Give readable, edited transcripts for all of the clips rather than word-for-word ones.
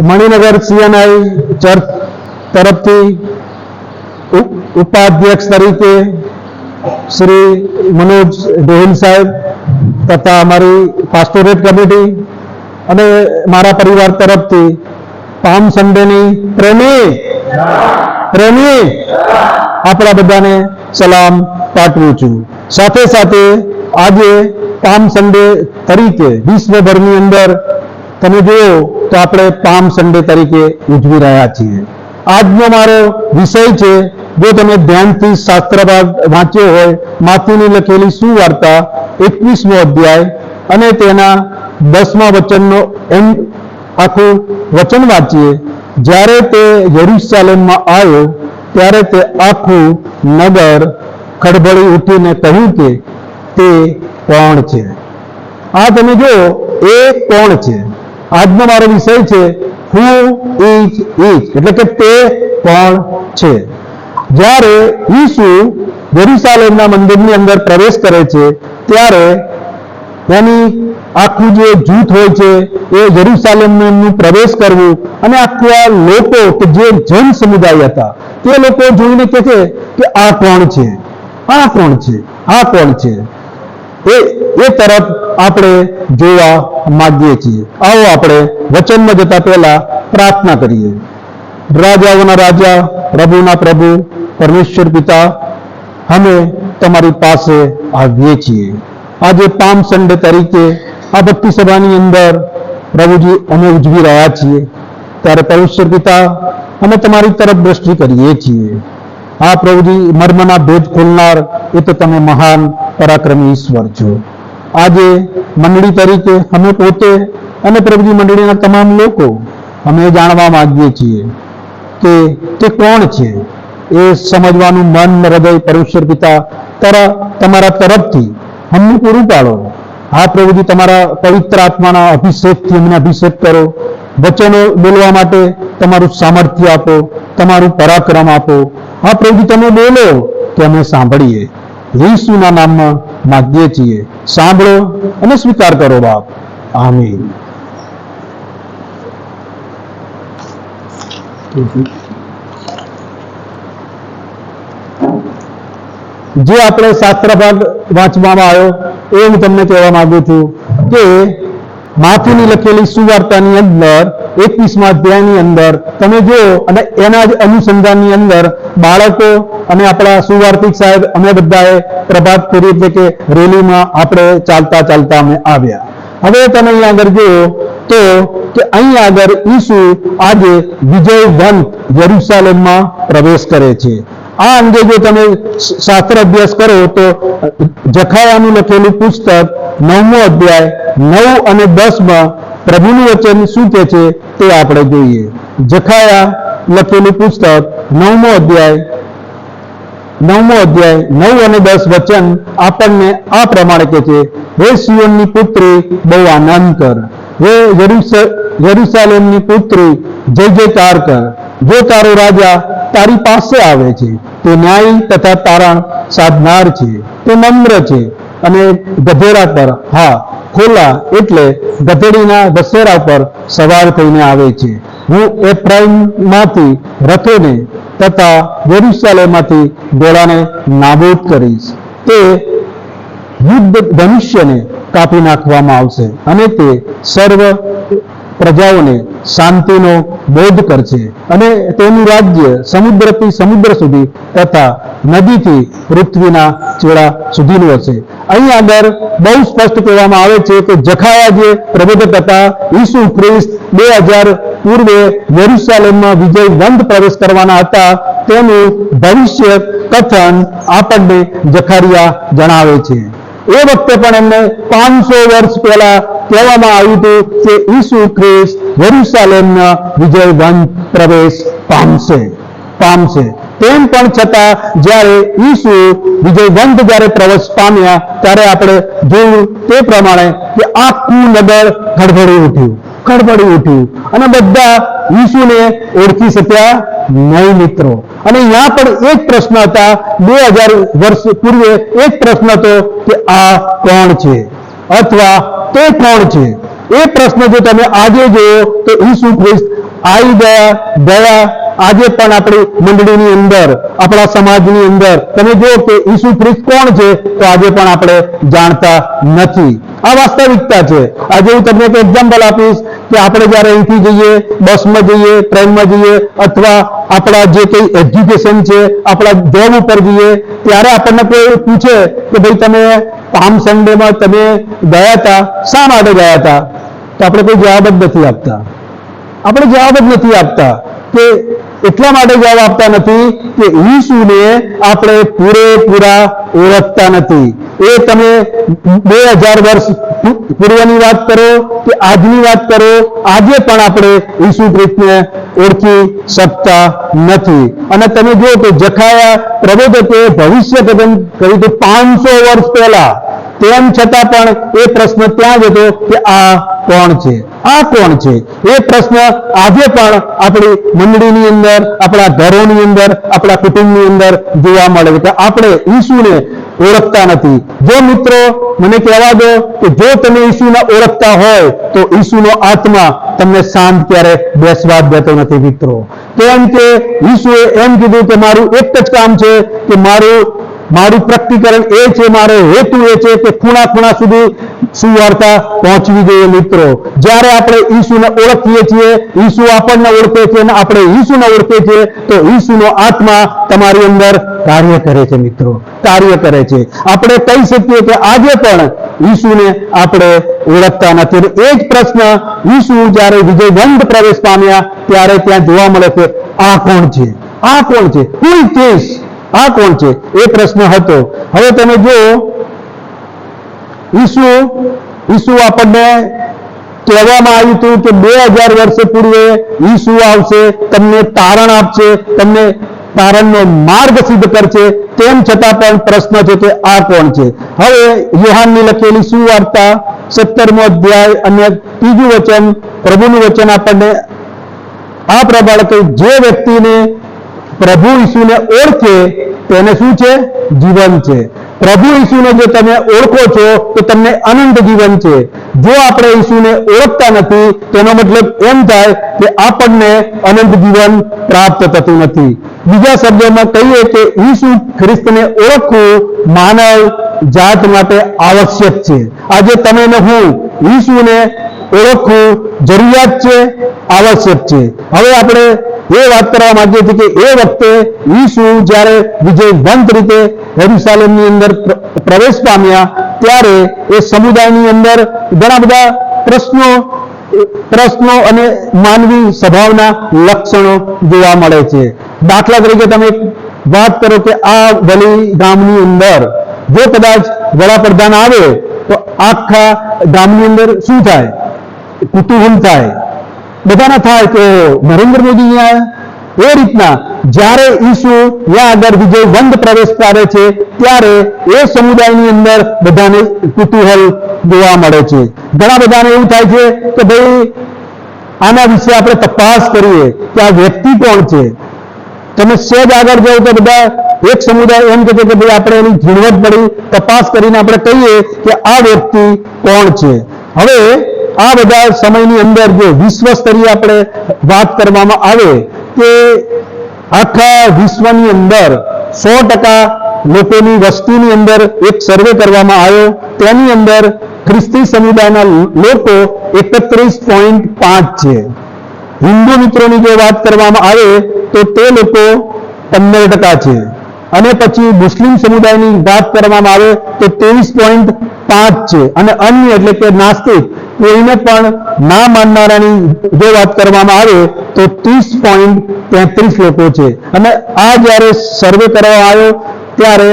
Maninagar CNI church તરફથી ઉપાધ્યક્ષ તરીકે શ્રી મનોજ ગોહિલ સાહેબ તથા અમારી પાસ્ટોરેટ કમિટી અને મારા પરિવાર તરફથી પામ સન્ડેની પ્રેમી આપણા બધાને સલામ પાઠવું છું. સાથે સાથે આજે પામ સન્ડે તરીકે વિશ્વભરની અંદર તમે જુઓ તો આપણે પામ સન્ડે તરીકે ઉજવી રહ્યા છીએ. આજનો મારો વિષય છે, જો તમે ધ્યાનથી શાસ્ત્ર ભાગ વાંચ્યો હોય, માથીની લખેલી સુવાર્તા 21મો અધ્યાય અને તેના 10મા વચનનો આખું વચન વાંચીએ. જ્યારે તે યરૂશલેમમાં આવ્યો ત્યારે તે આખું નગર ખડબડી ઉઠીને કહ્યું કે તે કોણ છે? આ તમે જો એ કોણ છે. આજનો મારો વિષય છે હુ ઇઝ એટલે કે તે કોણ છે. જ્યારે ઈસુ યરૂશલેમના મંદિરની અંદર પ્રવેશ કરે છે ત્યારે એની આખું જે જૂથ હોય છે એ યરૂશલેમનું પ્રવેશ કરવું અને આખા લોકો કે જે જન સમુદાય હતા તે લોકો જોઈને કહે છે કે આ કોણ છે, આ કોણ છે, આ કોણ છે. એ તરફ આપણે જોવા માંગીએ છીએ. આવો આપણે વચનમાં જતા પહેલા પ્રાર્થના કરીએ. રાજાઓના રાજા, પ્રભુના પ્રભુ, પરમેશ્વર પિતા, અમે તમારી પાસે આવીએ છીએ. આજે પામ સન્ડે તરીકે આ ભક્તિ સભાની અંદર પ્રભુજી અમે ઉજવી રહ્યા છીએ, ત્યારે પરમેશ્વર પિતા અમે તમારી તરફ દ્રષ્ટિ કરીએ છીએ. આ પ્રભુજી મર્મના ભેદ ખોલનાર એ તો તમે મહાન પરાક્રમી ઈશ્વર છો. આજે મંડળી તરીકે અમે પોતે અને પ્રભુજી મંડળીના તમામ લોકો અમે જાણવા માંગીએ છીએ કે તે કોણ છે. એ સમજવાનું મન હૃદય પરમેશ્વર પિતા તમારા તરફથી અમને પૂરું પાડો. આ પ્રભુજી તમારા પવિત્ર આત્માના અભિષેકથી અમને અભિષેક કરો. વચનો બોલવા માટે તમારું સામર્થ્ય આપો, તમારું પરાક્રમ આપો. આ પ્રભુજી તમે બોલો કે અમે સાંભળીએ. યેસુના નામમાં માંગીએ છીએ. સાંભળો અને સ્વીકાર કરો બાપ. આમીન. જે આપણે શાસ્ત્ર ભાગ વાંચવામાં આવ્યો એ હું તમને કહેવા માંગુ છું કે માથીની લખેલી સુવાર્તાની અંદર 21મા અધ્યાયની અંદર તમે જો અને એના જ અનુસંધાનની અંદર બાળકો અને આપણા સુવાર્તિક સાહેબ અમે બધાએ પ્રભાત ફેરી એટલે કે રેલીમાં આપણે ચાલતા ચાલતા અમે આવ્યા. હવે તમે અહીંયા આગળ જુઓ તો કે અહીં આગળ ઈસુ આજે વિજયવંત યરૂશલેમમાં પ્રવેશ કરે છે. આ અંગે જો તમે શાસ્ત્ર અભ્યાસ કરો તો જખાયાનું લખેલું પુસ્તક 9મો અધ્યાય 9 અને 10માં પ્રભુનું વચન શું કહે છે તે આપણે જોઈએ. જખાયા લખેલું પુસ્તક 9મો અધ્યાય 9 અને 10 વચન આપણને આ પ્રમાણે કહે છે, હે સિયોનની પુત્રી બહુ આનંદ કર, હે યરૂશલેમની પુત્રી જય જયકાર કર. જો તારો રાજા તારી પાસે આવે છે, તે ન્યાય તથા તારણ સાધનાર છે, તે નમ્ર છે અને ગધેડા પર ખોલા એટલે ગધેડીના દશેરા પર સવાર થઈને આવે છે. હું એફ્રાઈમમાંથી રથોને તથા યરૂશલેમમાંથી ઘોડાને નાબૂદ કરીશ. તે યુદ્ધ ધનુષ્યને કાપી નાખવામાં આવશે અને તે સર્વ પ્રજાઓને શાંતિનો બોધ કરશે અને તેનું રાજ્ય સમુદ્રથી સમુદ્ર સુધી તથા નદીથી પૃથ્વીના છેડા સુધીનું હશે. અહીં આગળ બહુ સ્પષ્ટ કહેવામાં આવે છે કે જખાયા જે પ્રબોધક હતા, ઈસુ ખ્રિસ્ત 2000 પૂર્વે યરૂશલેમમાં વિજયવંત પ્રવેશ કરવાના હતા તેનું ભવિષ્ય કથન આપણને જખારિયા જણાવે છે. એ વખતે પણ એમને 500 વર્ષ પહેલા કહેવામાં આવ્યું હતું કે ઈસુ ખ્રિસ્ત યરૂશલેમના વિજયવંત પ્રવેશ પામશે. તેમ પણ છતાં જ્યારે ઈસુ વિજયવંત જ્યારે પ્રવેશ પામ્યા ત્યારે આપણે જોયું તે પ્રમાણે કે આખું નગર ખડબડી ઉઠ્યું અને બધા ઈસુને ઓળખી શક્યા નહીં મિત્રો. અને यहाँ પણ એક પ્રશ્ન હતા, 2000 વર્ષ પૂર્વે એક પ્રશ્ન હતો કે આ કોણ છે અથવા તે કોણ છે. એ પ્રશ્ન જો તમે આજે જોયો તો ઈસુ ખ્રિસ્ત આવી ગયા આજે પણ આપણી મંડળીની અંદર, આપણા સમાજની અંદર તમે જુઓ કે ઈસુ ખ્રિસ્ત કોણ છે તો આજે પણ આપણે જાણતા નથી. આ વાસ્તવિકતા છે. આજે હું તમને એક એક્ઝામ્પલ આપીશ કે આપણે જ્યારે અહીંથી જઈએ, બસમાં જઈએ, ટ્રેનમાં જઈએ, અથવા આપણા જે કંઈ એજ્યુકેશન છે, આપણા જોબ ઉપર જઈએ, ત્યારે આપણને કોઈ પૂછે કે ભાઈ તમે પામ સન્ડેમાં તમે ગયા હતા, શા માટે ગયા હતા? તો આપણે કોઈ જવાબ જ નથી આપતા. આપણે જવાબ જ નથી આપતા કે એટલા માટે જવાબ આપતા નથી કે ઈસુને આપણે પૂરેપૂરા ઓળખતા નથી. એ તમે 2000 વર્ષ પૂર્વની વાત કરો કે આજની વાત કરો, આજે પણ આપણે ઈસુ ખ્રિસ્તને ઓળખી શકતા નથી. અને તમે જુઓ કે જખાયા પ્રબોધકે ભવિષ્ય કથન કર્યું હતું 500 વર્ષ પહેલા, તેમ છતાં પણ એ પ્રશ્ન ત્યાં જ હતો કે આ કોણ છે? આ કોણ છે? એ પ્રશ્ન આજે પણ આપણી મંડળીની અંદર, આપણા ઘરોની અંદર, આપણા કુટુંબની અંદર જોવા મળે છે કે આપણે ઈસુને ઓળખતા નથી. જો મિત્રો મને કહેવા દો કે જો તમે ઈસુને ઓળખતા હોય તો ઈસુનો આત્મા તમને શાંત ક્યારે બેસવા જ દેતો નથી મિત્રો. કેમ કે ઈસુએ એમ કીધું કે મારું એક જ કામ છે કે મારું પ્રકટીકરણ એ છે, મારો હેતુ એ છે કે ખૂણા ખૂણા સુધી સુવાર્તા પહોંચવી જોઈએ મિત્રો. જ્યારે આપણે ઈસુને ઓળખીએ છીએ, ઈસુ આપણને ઓળખે છે અને આપણે ઈસુને ઓળખીએ છીએ તો ઈસુનો આત્મા તમારી અંદર કાર્ય કરે છે મિત્રો, કાર્ય કરે છે. આપણે કહી શકીએ કે આજે પણ ઈસુને આપણે ઓળખતા નથી. એ જ પ્રશ્ન ઈસુ જ્યારે વિજયવંત પ્રવેશ પામ્યા ત્યારે ત્યાં જોવા મળે છે, આ કોણ છે? આ કોણ છે? Who is this? આ કોણ છે? એ પ્રશ્ન હતો. હવે તમે જો ઈસુ આપણને કહેવામાં આવ્યું હતું કે 2000 વર્ષ પૂર્વે ઈસુ આવશે, તમને તારણ આપશે, તમને તારણનો માર્ગ સિદ્ધ કરશે. તેમ છતાં પણ પ્રશ્ન છે કે આ કોણ છે? હવે યોહાનની લખેલી સુવાર્તા 17મો અધ્યાય અને 3જું વચન, પ્રભુનું વચન આપણને આ પ્રમાણે કે જે વ્યક્તિને પ્રભુ ઈસુને ઓળખે તેને શું છે? જીવન છે. પ્રભુ ઈસુને જો તમે ઓળખો છો તો તમને અનંત જીવન છે. જો આપણે ઈસુને ઓળખતા નથી તેનો મતલબ એમ થાય કે આપણને અનંત જીવન પ્રાપ્ત થતું નથી. બીજા શબ્દોમાં કહીએ કે ઈસુ ખ્રિસ્તને ઓળખવું માનવ જાત માટે આવશ્યક છે. આજે તમે ને હું ઈસુને ઓળખવું જરૂરિયાત છે, આવશ્યક છે. હવે આપણે એ વાત કરવા માંગીએ છીએ કે એ વખતે ઈસુ જ્યારે વિજયવંત રીતે યરુશલેમની અંદર પ્રવેશ પામ્યા ત્યારે એ સમુદાયની અંદર ઘણા બધા પ્રશ્નો અને માનવી સ્વભાવના લક્ષણો જોવા મળે છે. દાખલા તરીકે તમે વાત કરો કે આ વલી ગામની અંદર જો કદાચ વડાપ્રધાન આવે તો આખા ગામની અંદર શું થાય? કુતૂહલ થાય, બધાના થાય કે નરેન્દ્ર મોદી અહીંયા. એ રીતના જ્યારે ઈસુ ત્યાં આગળ વિજયવંત પ્રવેશ કરે છે ત્યારે એ સમુદાયની અંદર બધાને કુતૂહલ જોવા મળે છે. ઘણા બધાને એવું થાય છે કે ભાઈ આના વિશે આપણે તપાસ કરીએ કે આ વ્યક્તિ કોણ છે. તમે સહેજ આગળ જાઓ તો બધા એક સમુદાય એમ કહે છે કે ભાઈ આપણે એની ઝીણવટ પડી તપાસ કરીને આપણે કહીએ કે આ વ્યક્તિ કોણ છે. હવે આ બધા સમયની અંદર જો વિશ્વ સ્તરીય આપણે વાત કરવામાં આવે કે આખા વિશ્વની અંદર 100% લોકોની વસ્તીની અંદર એક સર્વે કરવામાં આવ્યો. તેની અંદર ખ્રિસ્તી સમુદાયના લોકો 31.5 છે. હિન્દુ મિત્રોની જો વાત કરવામાં આવે તો તે લોકો 15% છે. અને પછી મુસ્લિમ સમુદાયની વાત કરવામાં આવે તો 23.5 છે. અને અન્ય એટલે કે નાસ્તિક કોઈને પણ ના માનનારાની જો વાત કરવામાં આવે તો 30.33 લોકો છે. અને આ જ્યારે સર્વે કરવામાં આવ્યો ત્યારે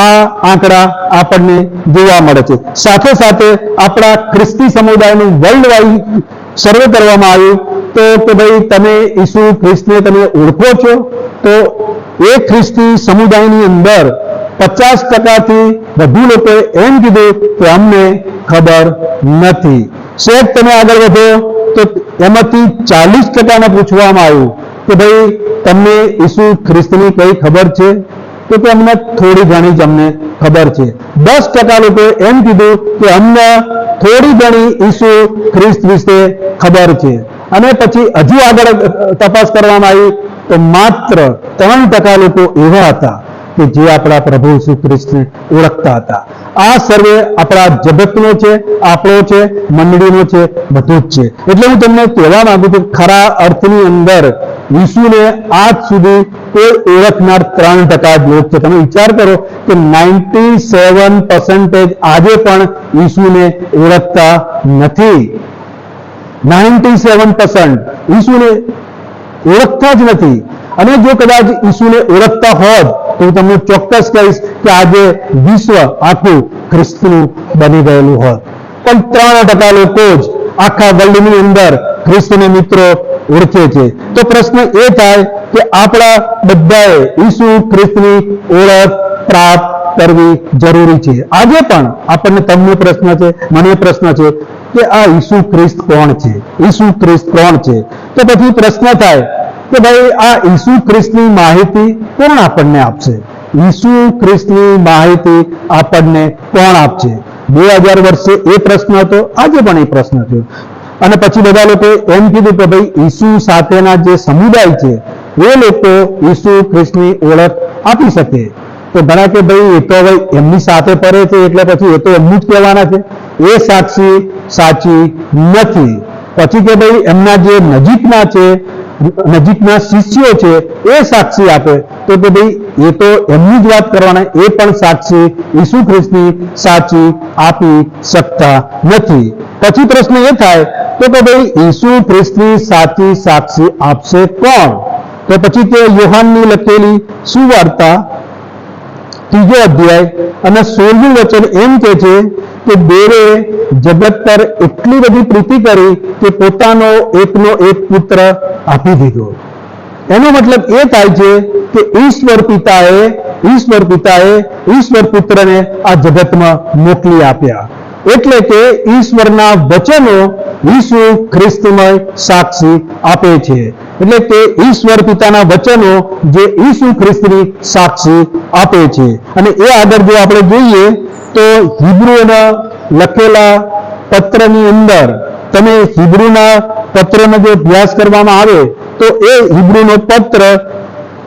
આ આંકડા આપણને જોવા મળે છે. સાથે સાથે આપણા ખ્રિસ્તી સમુદાયનું વર્લ્ડ વાઇડ સર્વે કરવામાં આવ્યું તો કે ભાઈ તમે ઈસુ ખ્રિસ્તને તમે ઓળખો છો? તો એ ખ્રિસ્તી સમુદાયની અંદર 50%થી વધુ લોકોએ એમ કીધું કે અમને ખબર નથી. સહેજ તમે આગળ વધો તો એમાંથી 40%ને પૂછવામાં આવ્યું કે ભાઈ તમને ઈસુ ખ્રિસ્તની કઈ ખબર છે? તો કે અમને થોડી ઘણી જ અમને ખબર છે. 10% લોકોએ એમ કીધું કે અમને થોડી ઘણી ઈસુ ખ્રિસ્ત વિશે ખબર છે. અને પછી હજુ આગળ તપાસ કરવામાં આવી તો માત્ર 3% લોકો એવા હતા કે જે આપણા પ્રભુ ઈસુ ખ્રિસ્તને ઓળખતા હતા. આ સર્વે આપણા જગતનો છે, આપણો છે, મંડળીનો છે, બધું જ છે. એટલે હું તમને કહેવા માંગુ છું ખરા અર્થની અંદર ઈસુને આજ સુધી કોઈ ઓળખનાર 3% જ લોક છે. તમે વિચાર કરો કે 97% આજે પણ ઈસુને ઓળખતા નથી. 97% ઈસુને ઓળખતા જ નથી. અને જો કદાચ ઈસુને ઓળખતા હોત તો હું તમને ચોક્કસ કહીશ કે આજે વિશ્વ આખું ખ્રિસ્તનું બની ગયેલું હોત. પણ 3% લોકો જ આખા વર્લ્ડની અંદર ખ્રિસ્તને મિત્રો ઓળખે છે. તો પ્રશ્ન એ થાય કે આપણા બધાએ ઈસુ ખ્રિસ્તની ઓળખ પ્રાપ્ત કરવી જરૂરી છે. આજે પણ આપણને તમને પ્રશ્ન છે, મને પ્રશ્ન છે કે આ ઈસુ ખ્રિસ્ત કોણ છે? ઈસુ ખ્રિસ્ત કોણ છે? તો પછી પ્રશ્ન થાય કે ભાઈ આ ઈસુ ખ્રિસ્તની માહિતી કોણ આપણને આપશે? ઈસુ ખ્રિસ્તની માહિતી આપણને કોણ આપશે? 2000 વર્ષે એ પ્રશ્ન હતો, આજે પણ એ પ્રશ્ન છે. અને પછી બધા લોકો એમ કીધું કે ભાઈ ઈસુ સાથેના જે સમુદાય છે એ લોકો ઈસુ ખ્રિસ્તની ઓળખ આપી શકે. તો ઘણા કે ભાઈ એ તો હવે એમની સાથે ફરે છે એટલે પછી એ તો એમનું જ કહેવાના છે. એ સાક્ષી સાચી નથી. પછી કે ભાઈ એમના જે નજીકના છે, નજીકના શિષ્યો છે એ સાક્ષી આપે તો કે ભાઈ એ તો એમની જ વાત કરવાના, એ પણ સાક્ષી ઈસુ ખ્રિસ્તની સાચી આપી શકતા નથી. પછી પ્રશ્ન એ થાય તો કે ભાઈ ઈસુ ખ્રિસ્તની સાચી સાક્ષી આપશે કોણ? તો પછી તે યોહાનની લખેલી સુવાર્તા 3 અધ્યાય અને 16મું વચન એમ કહે છે કે દેવે જગત પર એટલી બધી પ્રીતિ કરી કે પોતાનો એકનો એક પુત્ર આપી દીધો. એનો મતલબ એ થાય છે કે ઈશ્વર પિતાએ ઈશ્વર પુત્રને આ જગતમાં મોકલી આપ્યા. એટલે કે ઈશ્વરના વચનો ઈસુ ખ્રિસ્તમય સાક્ષી આપે છે. એટલે કે ઈશ્વર પિતાના વચનો જે ઈસુ ખ્રિસ્તની સાક્ષી આપે છે. અને એ આગળ જો આપણે જોઈએ તો હિબ્રુના લખેલા પત્રની અંદર તમે હિબ્રુના પત્રનો જો અભ્યાસ કરવામાં આવે તો એ હિબ્રુનો પત્ર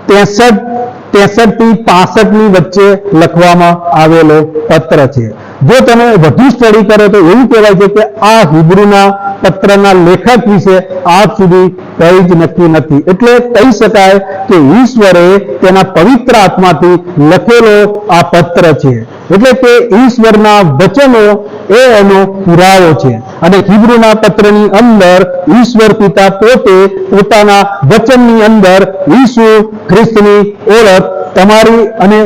63 થી 65 ની વચ્ચે લખવામાં આવેલો પત્ર છે. જો તમે વધુ સ્ટડી કરો તો એવું કહેવાય છે કે આ હિબ્રુના પત્રના લેખક વિશે આજ સુધી કંઈ જ નક્કી નથી. એટલે કહી શકાય કે ઈશ્વરે તેના પવિત્ર આત્માથી લખેલો આ પત્ર છે. એટલે કે ઈશ્વરના વચનો એ એનો પુરાવો છે. અને હિબ્રુના પત્રની અંદર ઈશ્વર પિતા પોતે પોતાના વચનની અંદર ઈસુ ખ્રિસ્તની ઓળખ તમારી અને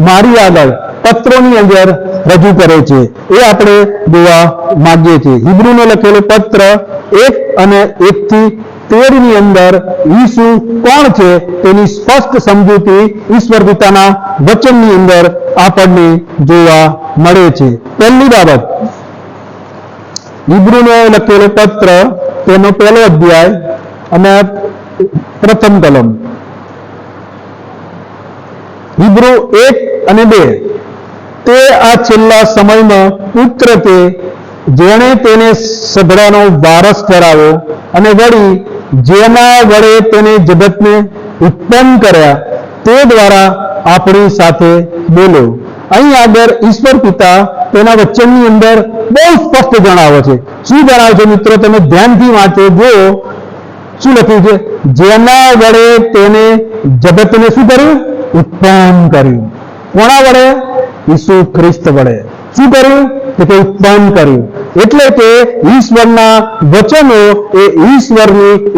મારી આગળ પત્રોની અંદર રજૂ કરે છે. એ આપણે જોવા માંગીએ છીએ. હિબ્રુનો લખેલો પત્ર 1 અને 1 થી 13 ની અંદર ઈસુ કોણ છે તેની સ્પષ્ટ સમજૂતી ઈશ્વર પિતાના વચનની અંદર આપણને જોવા મળે છે. પહેલી બાબત, હિબ્રુનો લખેલો પત્ર તેનો 1 અધ્યાય અને પ્રથમ કલમ, હિબ્રુ 1 અને 2 તે આ છેલ્લા સમયમાં પુત્ર તે જેણે તેને સઘળાનો વારસ ઠરાવ્યો અને વળી જેના વડે તેને જગતને ઉત્પન્ન કર્યા તે દ્વારા આપણી સાથે બોલ્યો. અહીં આગળ ઈશ્વર પિતા તેના વચનની અંદર બહુ સ્પષ્ટ જણાવે છે. શું જણાવે છે મિત્રો? તમે ધ્યાનથી વાંચો. જો શું લખ્યું છે? જેના વડે તેને જગતને શું કર્યું? ઉત્પન્ન કર્યું. કોના વડે? ઈસુ ખ્રિસ્ત વડે. શું કર્યું? કે ઉત્પન્ન કર્યું. એટલે કે ઈશ્વરના વચનો એ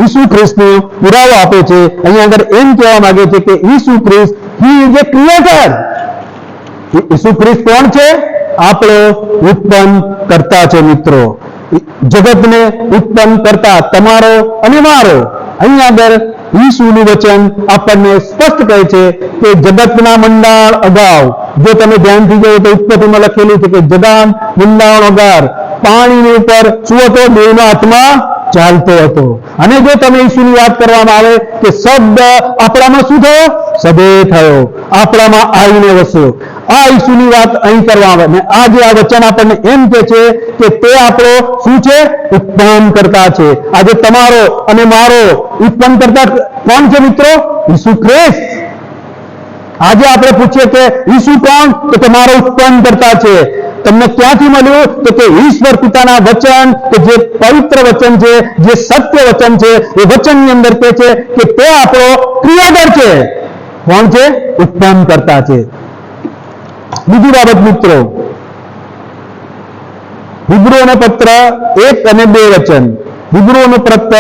ઈસુ ખ્રિસ્તનો પુરાવો આપે છે. અહીંયા આગળ એમ કહેવા માંગે છે કે ઈસુ ખ્રિસ્ત હી ઇઝ એ ક્રિએટર. ઈસુ ખ્રિસ્ત કોણ છે? આપણો ઉત્પન્ન કરતા છે મિત્રો. જગતને ઉત્પન્ન કરતા તમારો અને મારો. અહીં આગળ ઈસુનું વચન આપણને સ્પષ્ટ કહે છે કે જગતના મંડાણ અગાઉ, જો તમે ધ્યાનથી જોવો તો ઉત્પત્તિમાં લખેલું છે કે જગત મંડાણ અગાઉ પાણીની ઉપર શું હતો? દેવના હાથમાં ચાલતો હતો. અને જો તમે ઈસુની વાત કરવામાં આવે કે શબ્દ આપણામાં શું થયો? સદે થયો, આપણામાં આવીને વસ્યો. આ ઈસુની વાત અહીં કરવામાં આવે. આ જે આ વચન આપણને એમ કહે છે કે તે આપણો શું છે? ઉત્પન્ન કરતા છે. આજે તમારો અને મારો ઉત્પન્ન કરતા કોણ છે મિત્રો? ઈસુ ખ્રિસ્ત. આજે આપણે પૂછીએ કે ઈસુ કોણ? તો તમારો ઉત્પન્ન કરતા છે. તમને ક્યાંથી મળ્યું? તો કે ઈશ્વર પિતાના વચન, કે જે પવિત્ર વચન છે, જે સત્ય વચન છે, એ વચનની અંદર કહે છે કે તે આપણો ક્રિયાગર છે. કોણ છે? ઉત્પન્ન કરતા છે. બીજી બાબત મિત્રો, હિબ્રુઓનો પત્ર 1 અને 2 વચન, હિબ્રુઓનો પત્ર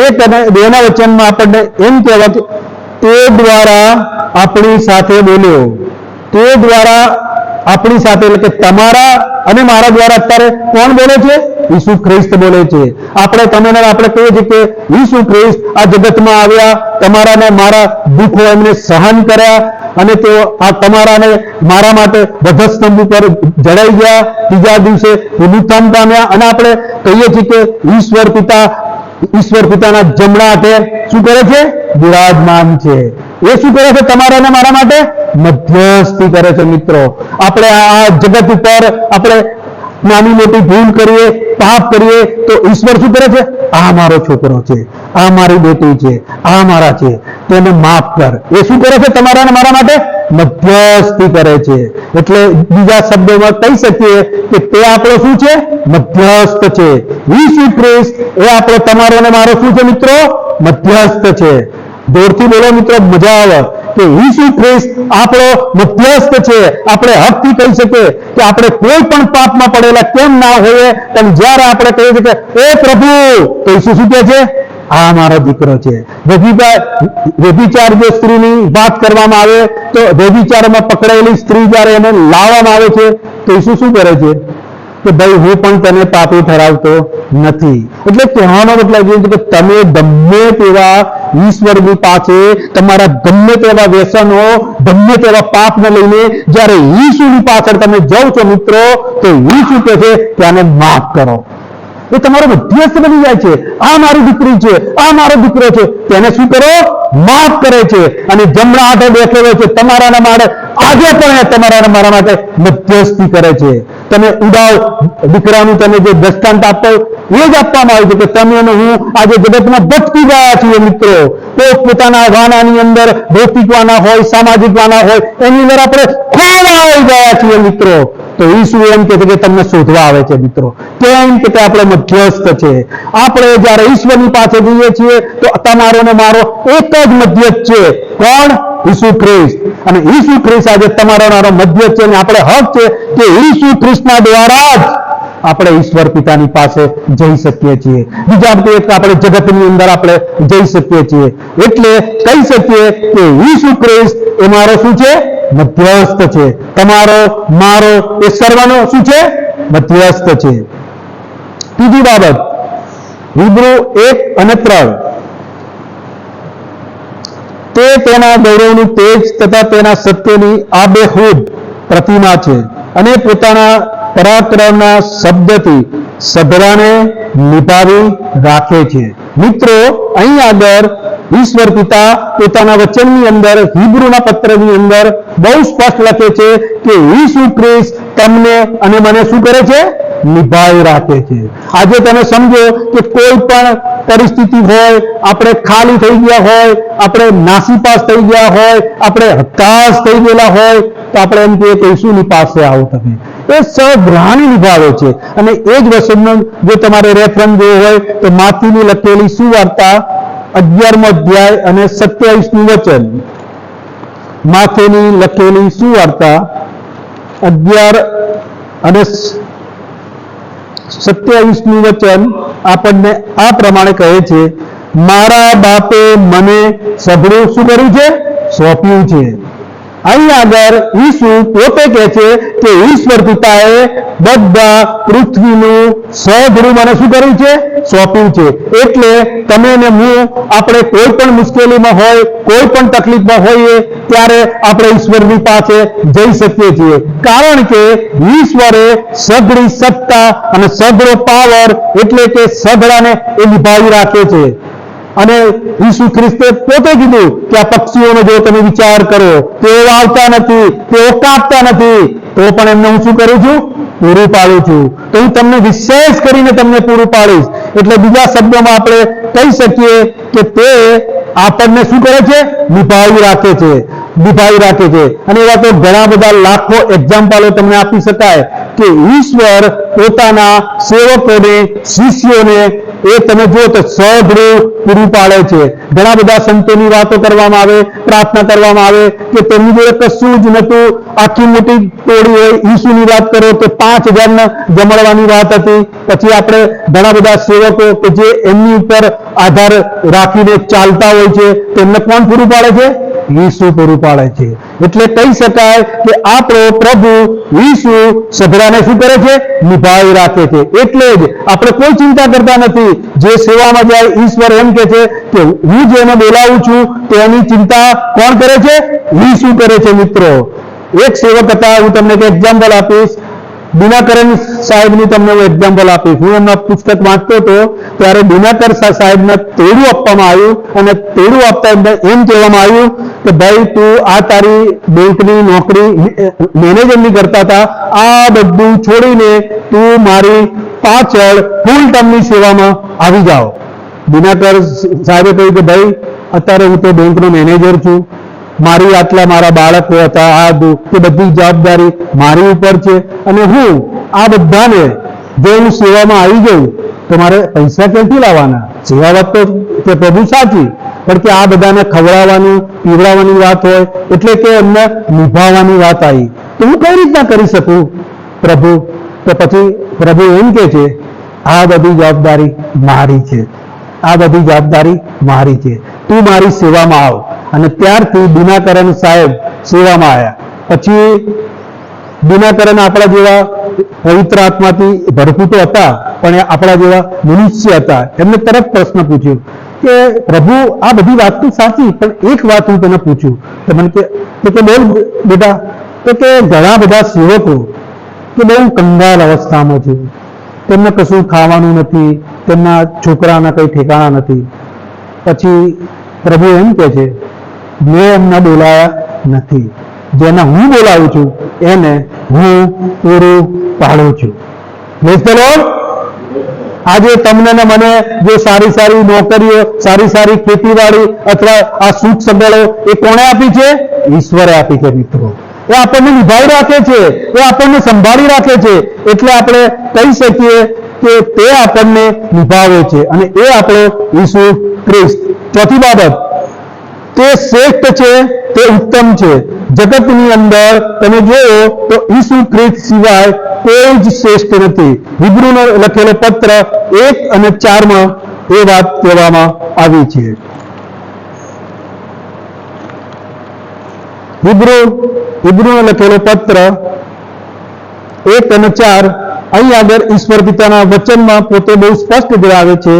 1 અને 2 ના વચનમાં આપણને એમ કહેવાય કે તે દ્વારા આપણી સાથે બોલ્યો. તે દ્વારા આપણી સાથે, એટલે કે તમારા અને મારા દ્વારા અત્યારે કોણ બોલે છે? ઈસુ ખ્રિસ્ત બોલે છે. આપણે કહીએ છીએ કે ઈસુ ખ્રિસ્ત આ જગતમાં આવ્યા, તમારા ને મારા દુઃખો એમને સહન કર્યા, અને તેઓ આ તમારા ને મારા માટે વધસ્તંભ ઉપર જડાઈ ગયા, ત્રીજા દિવસે પુનરુત્થાન પામ્યા. અને આપણે કહીએ છીએ કે ઈશ્વર પિતાના જમણા હાથે શું કરે છે? બિરાજમાન છે. એ શું કરે છે? તમારા અને મારા માટે મધ્યસ્થી કરે છે. મિત્રો, આપણે આ જગત ઉપર આપણે નાની મોટી ભૂલ કરીએ, પાપ કરીએ, તો ઈશ્વર શું કરે છે? આ મારો છોકરો છે, આ મારી બેટી છે, આ મારા છે, તેને માફ કર. એ શું કરે છે? તમારા અને મારા માટે મધ્યસ્થી કરે છે. એટલે બીજા શબ્દોમાં કહી શકીએ કે તે આપણો શું છે? મધ્યસ્થ છે. ઈસુ ખ્રિસ્ત એ આપણો તમારો અને મારો શું છે મિત્રો? મધ્યસ્થ છે. જોરથી બોલો મિત્રો, મજા આવે કે ઈસુ ખ્રિસ્ત આપણો મધ્યસ્થ છે. આપણે હકથી કહી શકીએ કે આપણે કોઈ પણ પાપમાં પડેલા કેમ ના હોઈએ, પણ જ્યારે આપણે કહીએ છીએ કે એ પ્રભુ, તો ઈસુ શું કહે છે? આ મારો દીકરો છે. વ્યભિચાર જો સ્ત્રીની વાત કરવામાં આવે તો વ્યભિચારમાં પકડાયેલી સ્ત્રી જ્યારે એને લાવવામાં આવે છે તો ઈસુ શું કરે છે? કે ભાઈ હું પણ તને પાપી ઠરાવતો નથી. એટલે કહેવાનો મતલબ એ છે કે તમે ગમે તેવા ઈશ્વરની પાસે તમારા ગમે તેવા વ્યસનો, ગમે તેવા પાપને લઈને જ્યારે ઈસુની પાછળ તમે જાઓ છો મિત્રો, તો ઈસુ કહે છે કે આને માફ કરો. એ તમારો મધ્યસ્થ બની જાય છે. આ મારી દીકરી છે, આ મારો દીકરો છે, તેને શું કરો? માફ કરે છે. અને જમણા હાથે બેઠેલો છે તમારા માટે, આજે પણ તમારા અને મારા માટે મધ્યસ્થી કરે છે. તમે ઉડાવ દીકરાનું તમે જે દ્રષ્ટાંત આપો એ જ આપવામાં આવ્યું છે કે તમે અને હું આજે જગતમાં ભટકી ગયા છીએ મિત્રો. પોતાના વાનાની અંદર, ભૌતિક વાના હોય, સામાજિક વાના હોય, એની અંદર આપણે ખોવાઈ ગયા છીએ મિત્રો. તો ઈસુ એમ કહે છે કે તમને શોધવા આવે છે મિત્રો. કેમ કે તે આપણો મધ્યસ્થ છે. આપણે જ્યારે ઈશ્વરની પાસે જઈએ છીએ તો તમારો ને મારો એક જ મધ્યસ્થ છે. કોણ? ઈસુ ખ્રિસ્ત. અને ઈસુ ખ્રિસ્ત આજે તમારો મારો મધ્યસ્થ છે. અને આપણે હક છે કે ઈસુ ખ્રિસ્તના દ્વારા જ આપણે ઈશ્વર પિતાની પાસે જઈ શકીએ છીએ. બીજા આપણે જગતની અંદર આપણે જઈ શકીએ છીએ. એટલે કહી શકીએ કે ઈસુ ખ્રિસ્ત એ મારો શું છે? મધ્યસ્થ છે. તમારો મારો એ સર્વનો શું છે? મધ્યસ્થ છે. ત્રીજી બાબત, હિબ્રુ 1 અને 3, તે તેના ગૌરવનું તેજ તથા તેના સત્યની આબેહૂબ પ્રતિમા છે અને પોતાના પરાક્રમના શબ્દથી સભરાને નિભાવી રાખે છે. મિત્રો, અહીં આગળ ઈશ્વર પિતા પોતાના વચનની અંદર, હિબ્રુના પત્રની અંદર બહુ સ્પષ્ટ લખે છે કે ઈસુ ખ્રિસ્ત તમને અને મને શું કરે છે? નિભાવી રાખે છે. આજે તમે સમજો કે કોઈ પણ પરિસ્થિતિ હોય, આપણે ખાલી થઈ ગયા હોય, આપણે નાસીપાસ થઈ ગયા હોય, આપણે હતાશ થઈ ગયેલા હોય, તો આપણે એમ કહીએ કે ઈસુની પાસે આવો તમે. એ સભરાને નિભાવે છે. અને એ જ વચનનો જો તમારે રેફરન્સ જોવો હોય તો માથીની લખેલી સુવાર્તા 11મો અધ્યાય અને 27નું વચન. માથેની લખેલી સુવાર્તા 11 અને 27નું વચન આપણને આ પ્રમાણે કહે છે, મારા બાપે મને સઘળું શું કર્યું છે? સોંપ્યું છે. અહીં આગળ ઈસુ પોતે કહે છે કે ઈશ્વર પિતાએ બધા પૃથ્વીનું સહગૃહ મને શું કર્યું છે? સોંપ્યું છે. એટલે તમે ને હું આપણે કોઈ પણ મુશ્કેલીમાં હોય, કોઈ પણ તકલીફમાં હોઈએ ત્યારે આપણે ઈશ્વરની પાસે જઈ શકીએ છીએ, કારણ કે ઈશ્વરે સઘળી સત્તા અને સઘળો પાવર એટલે કે સઘળાને એ નિભાવી રાખે છે. અને ઈસુ ખ્રિસ્તે પોતે કીધું કે આ પક્ષીઓનો જો તમે વિચાર કરો, તેઓ વાવતા નથી, તેઓ કાપતા નથી, તો પણ એમને હું શું કરું છું? પૂરું પાડું છું. તો હું તમને વિશેષ કરીને તમને પૂરું પાડીશ. એટલે બીજા શબ્દોમાં આપણે કહી શકીએ કે તે આપણને શું કરે છે? નિભાવી રાખે છે, નિભાવી રાખે છે. અને એવા તો ઘણા બધા લાખો એક્ઝામ્પલો તમને આપી શકાય કે ઈશ્વર પોતાના સેવકોને, શિષ્યોને એ તમે જુઓ તો સહગૃહ પૂરું પાડે છે. ઘણા બધા સંતોની વાતો કરવામાં આવે, પ્રાર્થના કરવામાં આવે કે તેમની જોડે કશું જ નતું, આખી મોટી ટોળી હોય. ઈસુની વાત કરો તો 5000 જમણવાની વાત હતી. પછી આપણે ઘણા બધા સેવકો કે જે એમની ઉપર આધાર રાખીને ચાલતા હોય છે, તેમને કોણ પૂરું પાડે છે? ઈસુ પૂરું પાડે છે. એટલે કહી શકાય કે આપણો પ્રભુ ઈસુ સઘળાને શું કરે છે? નિભાવી રાખે છે. એટલે જ આપણે કોઈ ચિંતા કરતા નથી. જે સેવામાં જાય ઈશ્વર એમ કે છે કે હું જેને બોલાવું છું તેની ચિંતા કોણ કરે છે? ઈસુ કરે છે. મિત્રો, એક સેવક હતા, હું તમને એક એક્ઝામ્પલ આપીશ. દિનાકરન સાહેબની તમને હું એક્ઝામ્પલ આપીશ. હું એમના પુસ્તક વાંચતો હતો ત્યારે દિનાકર સાહેબને તેડું આપવામાં આવ્યું અને તેડું આપતા એમ કહેવામાં આવ્યું કે ભાઈ તું આ તારી બેંકની નોકરી મેનેજરની કરતા હતા, આ બધું છોડીને તું મારી પાછળ ફૂલ ટર્મની સેવામાં આવી જાઓ. દિનાકર સાહેબે કહ્યું કે ભાઈ અત્યારે હું તો બેંકનો મેનેજર છું, મારી આટલા મારા બાળકો હતા, આ તે બધી જવાબદારી મારી ઉપર છે, અને હું આ બધાને જો હું સેવામાં આવી જાઉં તો મારે પૈસા ક્યાંથી લાવવાના? સેવા વાત તો તે પ્રભુ સાચી, પણ કે આ બધાને ખવડાવવાની, પીવડાવવાની વાત હોય એટલે કે એમને નિભાવવાની વાત આવી, તો હું કઈ રીતના કરી શકું પ્રભુ? તો પછી પ્રભુ એમ કે છે આ બધી જવાબદારી મારી છે, આ બધી જવાબદારી મારી છે, તું મારી સેવામાં આવ. અને ત્યારથી દિનાકરન સાહેબ સેવામાં આવ્યા. પછી દિનાકરન આપણા જેવા પવિત્ર આત્માથી ભરપૂર હતા, પણ આપણા જેવા મનુષ્ય હતા. એમને તરત પ્રશ્ન પૂછ્યો કે પ્રભુ આ બધી વાત તો સાચી, પણ એક વાત હું તને પૂછું. તો મને કે બોલ બેટા. તો કે ઘણા બધા સેવકો કે બહુ કંગાલ અવસ્થામાં છે, તેમને કશું ખાવાનું નથી, તેમના છોકરાના કંઈ ઠેકાણા નથી. પછી પ્રભુ એમ કહે છે મેં એમને બોલાયા નથી, જેને હું બોલાવું છું એને હું પૂરું પાડું છું. Praise the lord. આજે તમને ને મને જે સારી સારી નોકરીઓ, સારી સારી ખેતીવાડી અથવા આ સુખ સગવડો એ કોણે આપી છે? ઈશ્વરે આપી છે. મિત્રો, એ આપણને નિભાવી રાખે છે, એ આપણને સંભાળી રાખે છે. એટલે આપણે કહી શકીએ કે તે આપણને નિભાવે છે અને એ આપણો ઈસુ ખ્રિસ્ત. ચોથી બાબત, તે શ્રેષ્ઠ છે, તે ઉત્તમ છે. જગતની અંદર તમે જુઓ તો ઈસુ ખ્રિસ્ત સિવાય કોઈ જ શ્રેષ્ઠ નથી. હિબ્રુનો લખેલો પત્ર 1 અને 4 એ વાત કહેવામાં આવી છે. હિબ્રુનો લખેલો પત્ર 1 અને 4 અહીં આગળ ઈશ્વર પિતાના વચનમાં પોતે બહુ સ્પષ્ટ જણાવે છે,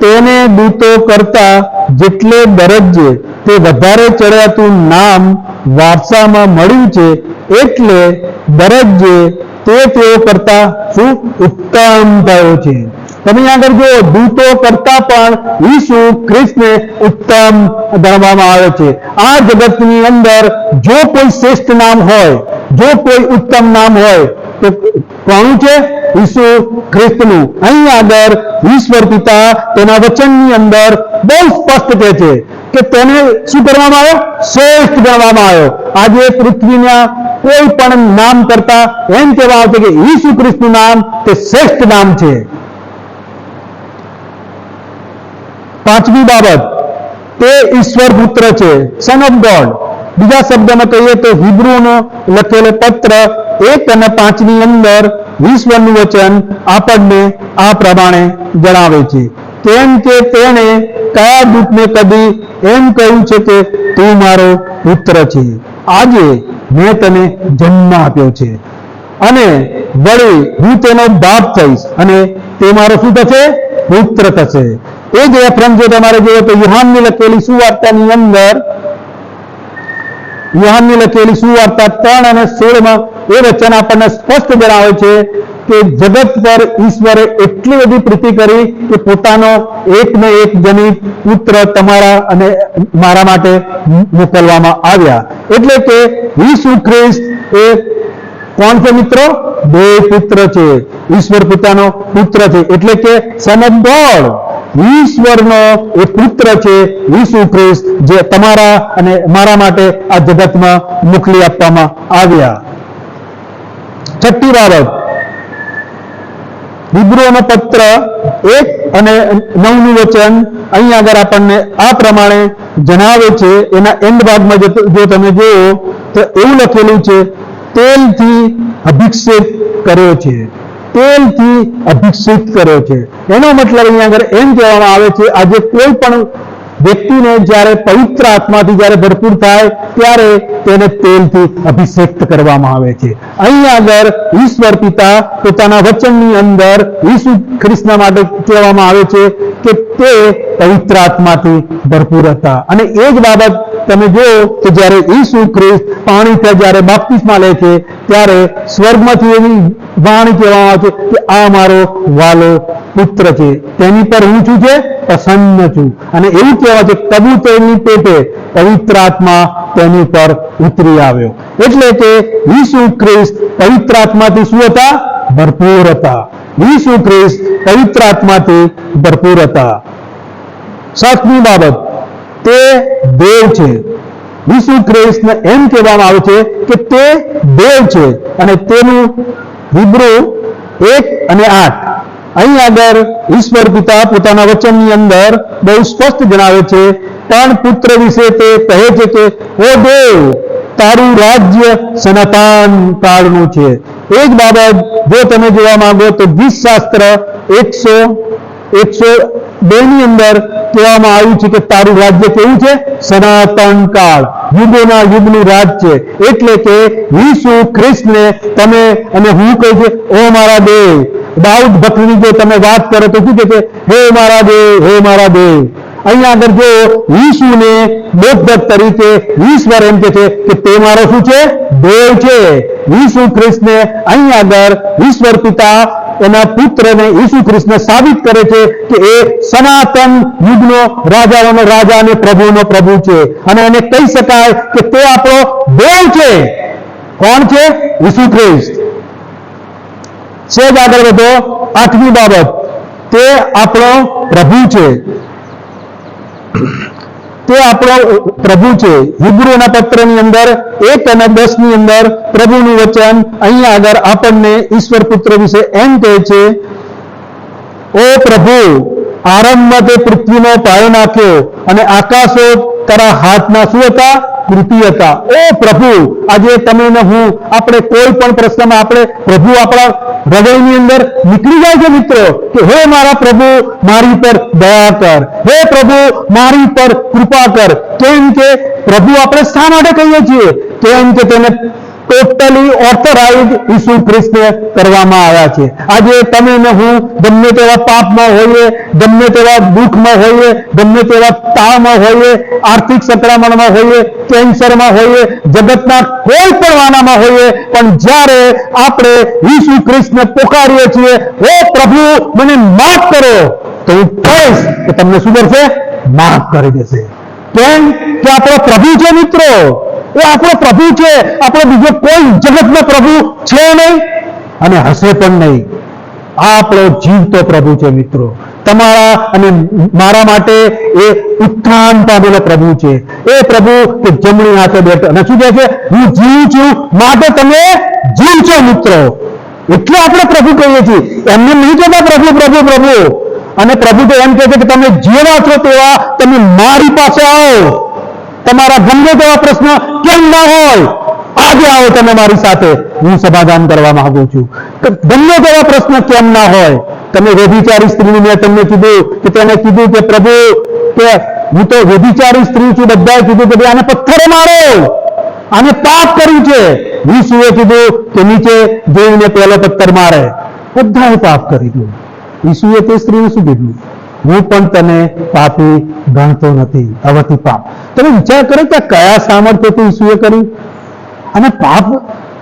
તેને દૂતો કરતા જેટલે દરજ્જે તે વધારે ચડાતું નામ વારસામાં મળ્યું છે, એટલે દરજ્જે તે તેઓ કરતા શું ઉત્તમ થયો છે. તમે આગળ જો દૂતો કરતા પણ ઈસુ ખ્રિસ્તને ઉત્તમ ગણવામાં આવે છે. આ જગતની અંદર જો કોઈ શ્રેષ્ઠ નામ હોય, જો કોઈ ઉત્તમ નામ હોય તો કોનું છે? ઈસુ ખ્રિસ્તનું. અહીં આગળ ઈશ્વર પિતા તેના વચનની અંદર બહુ સ્પષ્ટ કહે છે કે તેને શું કરવામાં આવ્યો? શ્રેષ્ઠ ગણવામાં આવ્યો. આજે પૃથ્વીના કોઈ પણ નામ કરતા એમ કહેવા આવે છે કે ઈસુ ખ્રિસ્તનું નામ તે શ્રેષ્ઠ નામ છે. પાંચમી બાબત, તે ઈશ્વર પુત્ર છે, સન ઓફ ગોડ. બીજા શબ્દમાં કહીએ તો હિબ્રુનો લખેલો પત્ર 1 અને 5ની અંદર ઈશ્વરનું વચન આપણને આ પ્રમાણે જણાવે છે, કેમ કે તેણે કયા દૂતને કદી એમ કહ્યું છે કે તું મારો પુત્ર છે, આજે મેં તને જન્મ આપ્યો છે અને વળી હું તેનો બાપ થઈશ અને તે મારો શું થશે? પુત્ર થશે. એ જ રેફરન્સ જો તમારે જોઈએ તો યુહાનની લખેલી સુવાર્તાની અંદર, યુહાનની લખેલી સુવાર્તા 3 અને 16 એ વચન આપણને સ્પષ્ટ જણાવે છે કે જગત પર ઈશ્વરે એટલી બધી પ્રીતિ કરી કે પોતાનો એકને એક જનિત પુત્ર તમારા અને મારા માટે મોકલવામાં આવ્યા. એટલે કે ઈસુ ખ્રિસ્ત એ કોણ છે મિત્રો? દેવ પુત્ર છે, ઈશ્વર પિતાનો પુત્ર છે, એટલે કે સન ઓફ ગોડ, ઈશ્વરનો એ પુત્ર છે ઈસુ ખ્રિસ્ત, જે તમારા અને મારા માટે આ જગતમાં મોકલી આપવામાં આવ્યા. છઠ્ઠી બાબત, હિબ્રુઓનો પત્ર 1 અને 9નું વચન અહીં આગળ આપણને આ પ્રમાણે જણાવે છે. એના એન્ડ ભાગમાં જો તમે જુઓ તો એવું લખેલું છે, તેલથી અભિષેક કર્યો છે, તેલથી અભિષેક કર્યો છે. એનો મતલબ અહીં આગળ એમ કહેવામાં આવે છે, આજે કોઈ પણ વ્યક્તિને જ્યારે પવિત્ર આત્માથી જ્યારે ભરપૂર થાય ત્યારે તેને તેલથી અભિષેક કરવામાં આવે છે. અહીં આગળ ઈશ્વર પિતા પોતાના વચનની અંદર ઈસુ ખ્રિસ્તના માટે કહેવામાં આવે છે કે તે પવિત્ર આત્માથી ભરપૂર હતા. અને એ જ બાબત તમે જુઓ કે જ્યારે ઈસુ ખ્રિસ્ત પાણીથી જ્યારે બાપ્તિસ્મા લે છે ત્યારે સ્વર્ગમાંથી એવી વાણી કહેવામાં આવે છે કે આ મારો વાલો પુત્ર છે, તેની પર હું શું છે? પ્રસન્ન છું. અને એવું કહેવાય છે કબૂતરની પેટે પવિત્ર આત્મા તેની પર ઉતરી આવ્યો. એટલે કે ઈસુ ખ્રિસ્ત પવિત્ર આત્માથી શું હતા? ભરપૂર હતા. ઈસુ ખ્રિસ્ત પવિત્ર આત્માથી ભરપૂર હતા. સાતમી બાબત, તે દેવ છે. ઈસુ ખ્રિસ્તને એમ કહેવામાં આવે છે કે તે દેવ છે. અને તેનું હિબ્રુ 1 અને 8 અહીં આગળ ઈશ્વર પિતા પોતાના વચનની અંદર બહુ સ્પષ્ટ જણાવે છે, પણ પુત્ર વિશે તે કહે છે કે ઓ દેવ, તારું રાજ્ય સનાતન કાળનું છે. એ જ બાબત જો તમે જોવા માંગો તો ગીતશાસ્ત્ર 102 ની અંદર કહેવામાં આવ્યું છે કે તારું રાજ્ય કેવું છે? સનાતન કાળ, યુગોના યુગનું રાજ છે. એટલે કે ઈસુ ખ્રિસ્તને તમે અને હું કહું છું ઓ મારા દેવ. દાઉદ ભક્તની જો તમે વાત કરો તો શું કહે છે? હે મારા દેવ, હે મારા દેવ. અહીંયા આગળ જો ઈસુને બોધક તરીકે ઈશ્વર એમ કહે છે કે તે મારો શું છે? દેવ છે. ઈસુ ખ્રિસ્તને અહીં આગળ ઈશ્વર પિતા એના પુત્રને ઈસુ ખ્રિસ્તને સાબિત કરે છે કે એ સનાતન યુગનો રાજાઓનો રાજા અને પ્રભુનો પ્રભુ છે. અને એને કહી શકાય કે તે આપણો દેવ છે. કોણ છે? ઈસુ ખ્રિસ્ત. સેજ આગળ વધો. 8મી બાબત, તે આપણો પ્રભુ છે. તે આપણો પ્રભુ છે. હિબ્રુના પત્રની અંદર 1 અને 10 ની અંદર પ્રભુનું વચન અહીં આગળ આપણને ઈશ્વર પુત્ર વિશે એમ કહે છે, ઓ પ્રભુ, આરંભમાં તે પૃથ્વીનો પાયો નાખ્યો અને આકાશો તારા હાથના શું હતા? કૃતિ હતા. ઓ પ્રભુ, આજે તમે ને હું આપણે કોઈ પણ પ્રશ્નમાં આપણે પ્રભુ આપણા હૃદયની અંદર નીકળી જાય છે મિત્રો, કે હે મારા પ્રભુ મારી પર દયા કર, હે પ્રભુ મારી પર કૃપા કર. કેમ કે પ્રભુ આપણે શા માટે કહીએ છીએ? કેમ કે તેને ટોટલી ઓથોરાઇઝ ઈસુ ખ્રિસ્તને કરવામાં આવ્યા છે. આજે તમે ને હું ગમે તેવા પાપમાં હોઈએ, ગમે તેવા દુઃખમાં હોઈએ, ગમે તેવા તાવમાં હોઈએ, આર્થિક સંકળામણમાં હોઈએ, કેન્સરમાં હોઈએ, જગતના કોઈ પણ વાનામાં હોઈએ, પણ જ્યારે આપણે ઈસુ ખ્રિસ્તને પોકારીએ છીએ, હે પ્રભુ મને માફ કરો, તો હું કહીશ કે તમને શું કરશે? માફ કરી દેશે. કેમ કે આપણો પ્રભુ છે મિત્રો, એ આપણો પ્રભુ છે. આપણો બીજો કોઈ જગતનો પ્રભુ છે નહીં અને હશે પણ નહીં. આ આપણો જીવતો પ્રભુ છે મિત્રો. તમારા અને મારા માટે એ ઉત્થાન પામેલો પ્રભુ છે. એ પ્રભુ કે જમણી હાથે બેઠો અને શું કહે છે? હું જીવું છું માટે તમે જીવશો મિત્રો. એટલે આપણે પ્રભુ કહીએ છીએ. એમને નહીં કહેતા પ્રભુ પ્રભુ પ્રભુ. અને પ્રભુ તો એમ કહે છે કે તમે જેવા છો તેવા તમે મારી પાસે આવો. તમારા ગમે તેવા પ્રશ્ન કેમ ના હોય, આજે આવો તમે મારી સાથે, હું સમાધાન કરવા માંગુ છું. ગમે તેવા પ્રશ્ન કેમ ના હોય, તમે વ્યભિચારી સ્ત્રીને મેં તમને કીધું કે તેને કીધું કે પ્રભુ કે હું તો વ્યભિચારી સ્ત્રી છું, બધાએ કીધું કે ભાઈ આને પથ્થરે મારો, આને પાપ કર્યું છે. ઈસુએ કીધું કે નીચે જોઈને પહેલો પથ્થર મારે. બધાએ પાપ કરી દીધું. ઈસુએ તે સ્ત્રીને શું કીધું? હું પણ તને પાપી ગણતો નથી, હવેથી પાપ. તમે વિચાર કરો કે કયા સામર્થ્યથી ઈસુએ કર્યું અને પાપ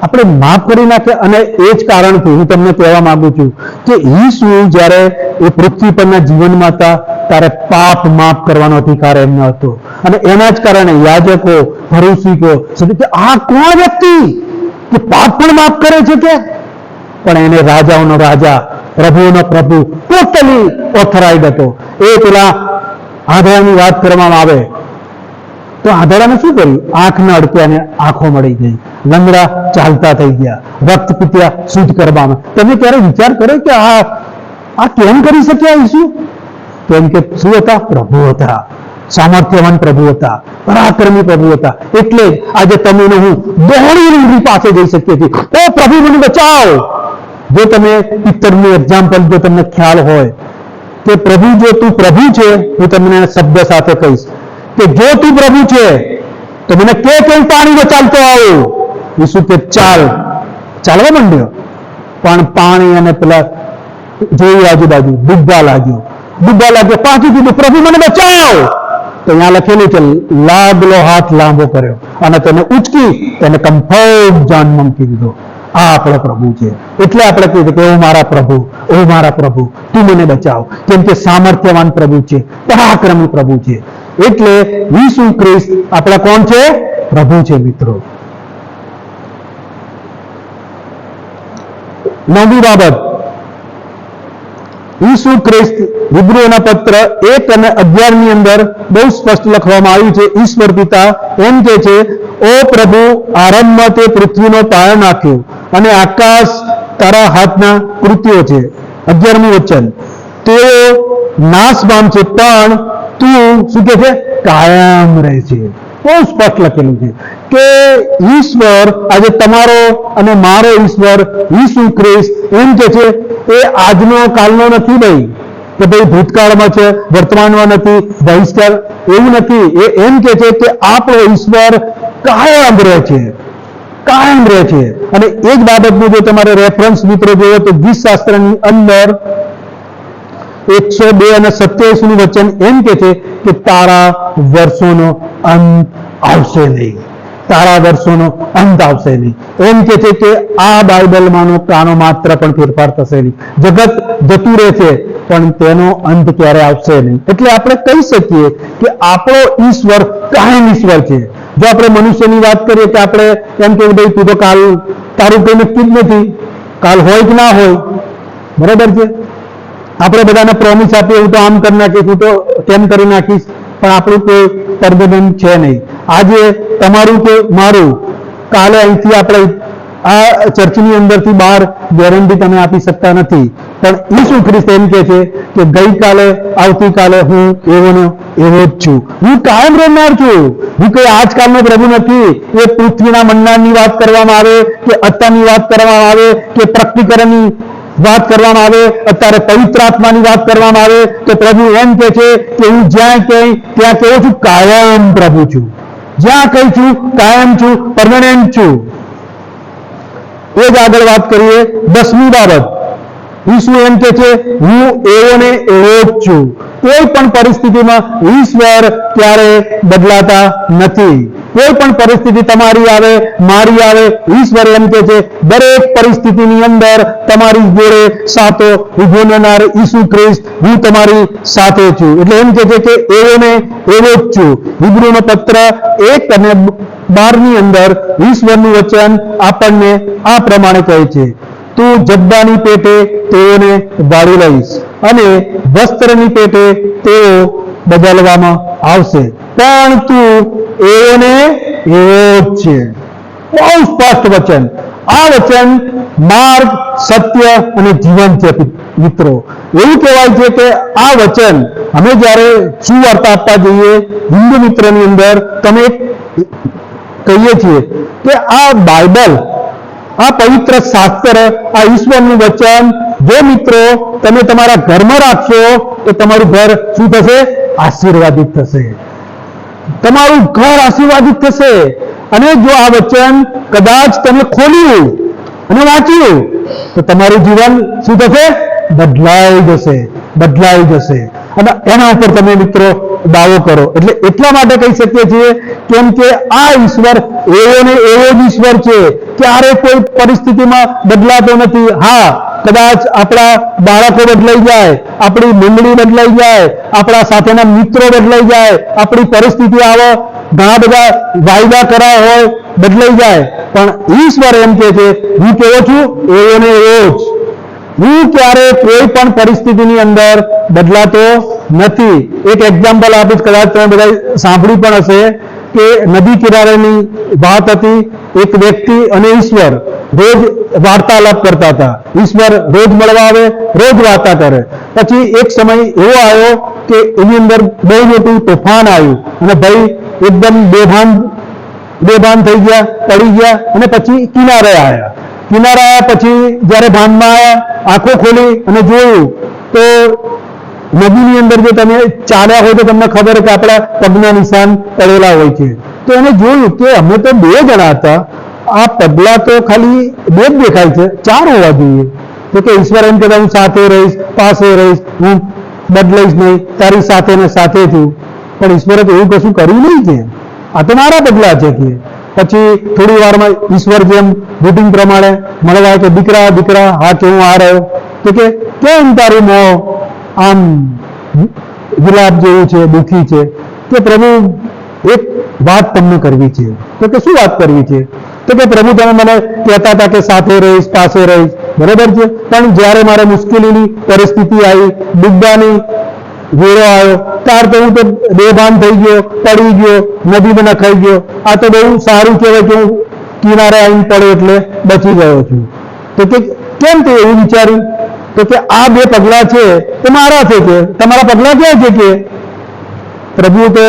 આપણે માફ કરી નાખે. અને એ જ કારણથી હું તમને કહેવા માંગુ છું કે ઈસુ જ્યારે એ પૃથ્વી પરના જીવનમાં હતા ત્યારે પાપ માફ કરવાનો અધિકાર એમનો હતો. અને એના જ કારણે યાજકો, ફરીસીઓ કે આ કોણ વ્યક્તિ કે પાપ પણ માફ કરે છે કે? પણ એને રાજાઓનો રાજા, પ્રભુનો પ્રભુ ટોટલી ઓથોરાઇઝ હતો. એ પેલા આંધળાની વાત કરવામાં આવે તો આંધળાને શું કર્યું? આંખના અડક્યાને આંખો મળી ગઈ, લંગડા ચાલતા થઈ ગયા, રક્ત પીત્યા શુદ્ધ કરવામાં. તમે ત્યારે વિચાર કરો કે આ કેમ કરી શક્યા ઈસુ? કેમ કે શું હતા? પ્રભુ હતા, સામર્થ્યવાન પ્રભુ હતા, પરાક્રમી પ્રભુ હતા. એટલે આજે તમે હું દોડીને એમની પાસે જઈ શકીએ છીએ. ઓ પ્રભુ મને બચાવો. જો તમે પિત્તરનું એક્ઝામ્પલ જો તમને ખ્યાલ હોય કે પ્રભુ, જો તું પ્રભુ છે, હું તમને શબ્દ સાથે કહીશ કે જો તું પ્રભુ છે તો મને કે હું પાણીમાં ચાલતો આવું. ઈસુ કે ચાલવા માંડ્યો, પણ પાણી અને પેલા જોયું આજુબાજુ, ડૂબવા લાગ્યો. પાછું કીધું પ્રભુ મને બચાવો. તો અહીંયા લખેલું છે લાગલો હાથ લાંબો કર્યો અને તેને ઉચકી તેને કમ્ફર્ટ જાનમાં મૂકી દીધો. આ આપણો પ્રભુ છે. એટલે આપણે કહીએ કે ઓ મારા પ્રભુ, ઓ મારા પ્રભુ, તું મને બચાવ. કેમ કે સામર્થ્યવાન પ્રભુ છે, પરાક્રમી પ્રભુ છે. એટલે ઈસુ ખ્રિસ્ત આપણા કોણ છે? પ્રભુ છે મિત્રો. નવમી બાબત, ઈસુ ખ્રિસ્ત હિબ્રુઓના પત્ર 1 અને 11 ની અંદર બહુ સ્પષ્ટ લખવામાં આવ્યું છે. ઈશ્વર પિતા એમ કહે છે, ઓ પ્રભુ, આરંભમાં તે પૃથ્વીનો પાયો નાખ્યો અને આકાશ તારા હાથના કૃત્યો છે. 11મું વચન, તેઓ નાશ પામશે પણ તું શું કહે છે? કાયમ રહે છે. બહુ સ્પષ્ટ લખેલું છે કે ઈશ્વર આજે તમારો અને મારો ઈશ્વર ઈસુ ખ્રિસ્ત એમ કે છે એ આજનો કાલનો નથી ભાઈ, કે ભાઈ ભૂતકાળમાં છે, વર્તમાનમાં નથી, ભવિષ્ય એવું નથી. એ એમ કે છે કે આપણો ઈશ્વર કાયમ રહે છે, કાયમ રહે છે. અને એ જ બાબતનું જો તમારે રેફરન્સ મિત્રો જોયો તો ગીતશાસ્ત્રની અંદર 102 અને 27 નું વચન એમ કે છે કે તારા વર્ષોનો અંત આવશે નહીં, તારા વર્ષોનો અંત આવશે નહીં. એમ કે છે કે આ બાઇબલમાંનો કાનો માત્ર પણ ફેરફાર થશે નહીં. જગત જતું રહે છે પણ તેનો અંત ક્યારે આવશે નહીં. એટલે આપણે કહી શકીએ કે આપણો ઈશ્વર કાયમ ઈશ્વર છે. જો આપણે મનુષ્યની વાત કરીએ કે આપણે એમ કે ભાઈ તું તો કાલ તારું કોઈ નક્કી જ નથી, કાલ હોય કે ના હોય, બરાબર છે. આપણે બધાને પ્રોમિસ આપીએ હું તો આમ કરી નાખીશ, હું તો તેમ કરી નાખીશ, પણ આપણું કોઈ પરબંધ છે નહીં. આજે તમારું કે મારું, કાલે અહીંથી આપણે આ ચર્ચની અંદરથી બહાર ગેરંટી તમે આપી શકતા નથી. પણ ઈસુ ખ્રિસ્ત એમ કહે છે કે ગઈકાલે આવતીકાલે હું એવો ને એવો જ છું, હું કાયમ રહેનાર છું. હું કોઈ આજકાલનો પ્રભુ નથી. એ પૃથ્વીના મંડાણની વાત કરવામાં આવે કે અત્યારની વાત કરવામાં આવે કે પ્રકટીકરણની વાત કરવામાં આવે, અત્યારે પવિત્ર આત્માની વાત કરવામાં આવે તો પ્રભુ એમ કહે છે કે હું જ્યાં ક્યાંય ત્યાં કહું છું કાયમ પ્રભુ છું, જ્યાં કહી છું કાયમ છું, પરમાનન્ટ છું. એ જ આગળ વાત કરીએ 10મી બાબત, ઈસુ એમ કહે છે હું એવો ને એવો જ છું. કોઈ પણ પરિસ્થિતિમાં ઈશ્વર ક્યારે બદલાતા નથી. કોઈ પણ પરિસ્થિતિ તમારી આવે મારી આવે, ઈશ્વર એમ કહે છે દરેક પરિસ્થિતિની અંદર તમારી જોડે સાથો ઉભો રહેનાર ઈસુ ખ્રિસ્ત હું તમારી સાથે છું. એટલે એમ કહે છે કે એવો ને એવો જ છું. હિબ્રુનો પત્ર 1 અને 12 ની અંદર ઈશ્વરનું વચન આપણને આ પ્રમાણે કહે છે, તું જબ્બાની પેટે તેઓને વાળી લઈશ અને વસ્ત્રની પેટે તેઓ બદલવામાં આવશે, પણ તું એવો ને એવો જ છે. બહુ સ્પષ્ટ વચન. આ વચન માર્ગ, સત્ય અને જીવન છે મિત્રો. એવું કહેવાય છે કે આ વચન અમે જ્યારે સુવાર્તા આપવા જઈએ હિન્દુ મિત્રની અંદર તમે કહીએ છીએ કે આ બાઇબલ, આ પવિત્ર શાસ્ત્ર, આ ઈશ્વરનું વચન જો મિત્રો તમે તમારા ઘરમાં રાખશો તો તમારું ઘર શું થશે? આશીર્વાદિત થશે, તમારું ઘર આશીર્વાદિત થશે. અને જો આ વચન કદાચ તમે ખોલ્યું અને વાંચ્યું તો તમારું જીવન શું થશે? બદલાઈ જશે, બદલાઈ જશે. અને એના ઉપર તમે મિત્રો દાવો કરો. એટલે એટલા માટે કહી શકીએ છીએ કેમ કે આ ઈશ્વર એવો ને એવો જ ઈશ્વર છે, ક્યારે કોઈ પરિસ્થિતિમાં બદલાતો નથી. હા, કદાચ આપણા બાળકો બદલાઈ જાય, આપણી મંડળી બદલાઈ જાય, આપણા સાથેના મિત્રો બદલાઈ જાય, આપણી પરિસ્થિતિ આવે, ઘણા બધા વાયદા કરાયા હોય, બદલાઈ જાય, પણ ઈશ્વર એમ કહે છે હું કેવો છું? એવો ને એવો જ. હું ક્યારે કોઈ પણ પરિસ્થિતિની અંદર બદલાતો નથી. એક એક્ઝામ્પલ આપીશ, કદાચ તમે બધા સાંભળ્યું પણ હશે કે નદી કિનારેની વાત હતી. એક વ્યક્તિ અને ઈશ્વર રોજ વાર્તાલાપ કરતા હતા. ઈશ્વર રોજ મળવા આવે, રોજ વાર્તા કરે. પછી એક સમય એવો આવ્યો કે એની અંદર બહુ મોટું તોફાન આવ્યું અને ભાઈ એકદમ બેભાન થઈ ગયા, પડી ગયા અને પછી કિનારે આવ્યા. કિનારે આવ્યા પછી જ્યારે ભાનમાં આવ્યા, આંખો ખોલી અને જોયું તો નદીની અંદર જો તમે ચાલ્યા હોય તો તમને ખબર કે આપણા પગના નિશાન પડેલા હોય છે. તો એને જોયું કે અમે તો 2 જણા હતા, આ પગલા તો ખાલી 2 જ દેખાય છે, 4 હોવા જોઈએ. તો કે ઈશ્વર એમ કહેતા હું સાથે રહીશ, પાસે રહીશ, હું બદલાઈશ નહીં, તારી સાથે ને સાથે છું. પણ ઈશ્વરે તો એવું કશું કર્યું નહીં છે, આ તો મારા પગલા છે કે. પછી થોડી વારમાં ઈશ્વર જેમ રૂટીન પ્રમાણે મળવા કે દીકરા દીકરા હા કે હું આ રહ્યો. તો કે કેમ તારું મોં આમ ગુલાબ જેવું છે, દુઃખી છે? કે પ્રભુ એક વાત તમને કરવી છે. તો કે શું વાત કરવી છે? તો કે પ્રભુ તમે મને કહેતા હતા કે સાથે રહીશ, પાસે રહીશ, બરાબર છે, પણ જ્યારે મારે મુશ્કેલીની પરિસ્થિતિ આવી, ડૂબવાની વેરો આવ્યો, ત્યાર તો હું તો બેભાન થઈ ગયો, પડી ગયો, નદીમાં નખાઈ ગયો. આ તો બહુ સારું કહેવાય કે હું કિનારે આવીને પડ્યો એટલે બચી ગયો છું. તો કે કેમ તે એવું વિચાર્યું? તો કે આ 2 પગલા છે તે મારા છે, કે તમારા પગલા ક્યાં છે? કે પ્રભુ તો